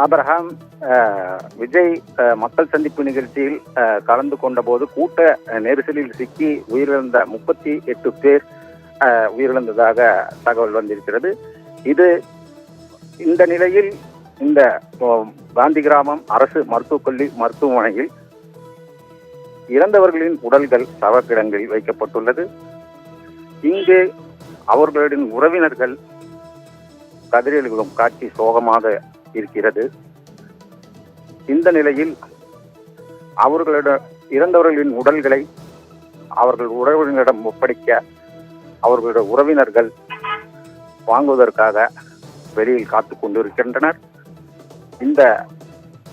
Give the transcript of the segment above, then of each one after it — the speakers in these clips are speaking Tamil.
ஆபிரகாம் விஜய் மக்கள் சந்திப்பு நிகழ்ச்சியில் கலந்து கொண்ட போது கூட்ட நெரிசலில் சிக்கி உயிரிழந்த 38 பேர் உயிரிழந்ததாக தகவல் வந்திருக்கிறது. இந்த நிலையில் இந்த காந்தி கிராமம் அரசு மருத்துவமனையில் இறந்தவர்களின் உடல்கள் சவக்கிடங்களில் வைக்கப்பட்டுள்ளது. இங்கு அவர்களின் உறவினர்கள் கதிரெழுகும் காட்சி சோகமாக இருக்கிறது. இந்த நிலையில் இறந்தவர்களின் உடல்களை அவர்கள் உறவினரிடம் ஒப்படைக்க அவர்களுடைய உறவினர்கள் வாங்குவதற்காக வெளியில் காத்து கொண்டிருக்கின்றனர். இந்த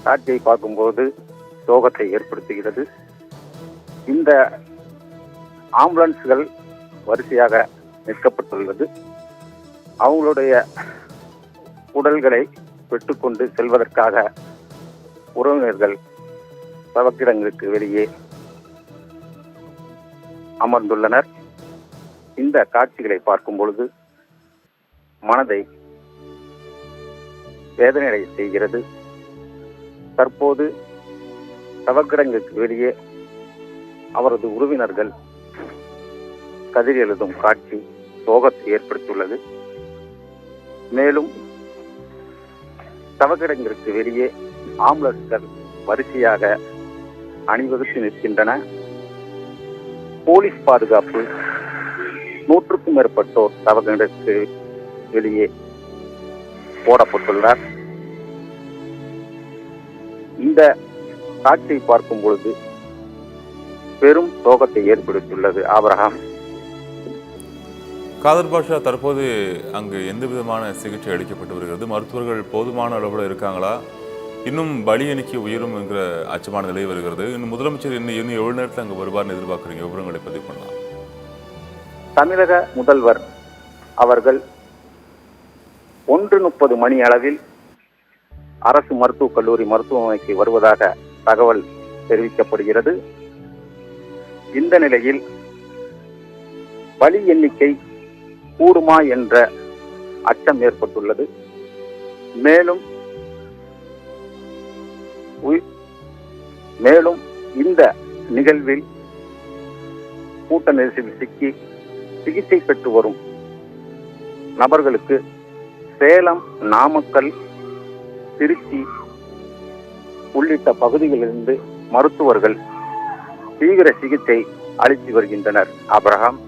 காட்சியை பார்க்கும்போது சோகத்தை ஏற்படுத்துகிறது. இந்த ஆம்புலன்ஸ்கள் வரிசையாக நிற்கப்பட்டுள்ளது. அவங்களுடைய உடல்களை பெற்றுக்கொண்டு செல்வதற்காக உறவினர்கள் சவக்கிடங்களுக்கு வெளியே அமர்ந்துள்ளனர். இந்த காட்சிகளை பார்க்கும் பொழுது மனதை வேதனை செய்கிறது. தற்போது சவக்கிடங்களுக்கு வெளியே அவரது உறவினர்கள் கதிர் எழுதும் காட்சி சோகத்தை ஏற்படுத்தியுள்ளது. மேலும் சவக்கிடங்களுக்கு வெளியே ஆம்புலன்ஸ்கள் வரிசையாக அணிவகுத்து நிற்கின்றன. போலீஸ் பாதுகாப்பு 100க்கும் மேற்பட்டோர் சவக்கிடங்களுக்கு வெளியே போடப்பட்டுள்ளார். இந்த காட்சியை பார்க்கும் பொழுது பெரும் சோகத்தை ஏற்படுத்தியுள்ளது. ஆபிரகாம், காதர் பாஷா, தற்போது அங்கு எந்த விதமான சிகிச்சை அளிக்கப்பட்டு வருகிறது? மருத்துவர்கள் போதுமான அளவில் இருக்காங்களா? இன்னும் பலி எண்ணிக்கை உயரும் என்கிற அச்சமான நிலை வருகிறது. இன்னும் முதலமைச்சர் இன்னும் எவ்வளவு நேரத்தில் அங்கு வருவார்னு எதிர்பார்க்குறீங்க? விவரங்களை பதிவு பண்ணலாம். தமிழக முதல்வர் அவர்கள் 1:30 மணி அளவில் அரசு மருத்துவக் கல்லூரி மருத்துவமனைக்கு வருவதாக தகவல் தெரிவிக்கப்படுகிறது. இந்த நிலையில் பலி எண்ணிக்கை கூடுமா என்ற அச்சம் ஏற்பட்டுள்ளது. மேலும் இந்த நிகழ்வில் கூட்ட நெரிசலில் சிக்கி சிகிச்சை பெற்று வரும் நபர்களுக்கு சேலம், நாமக்கல், திருச்சி உள்ளிட்ட பகுதிகளிலிருந்து மருத்துவர்கள் தீவிர சிகிச்சை அளித்து வருகின்றனர். ஆபிரகாம்.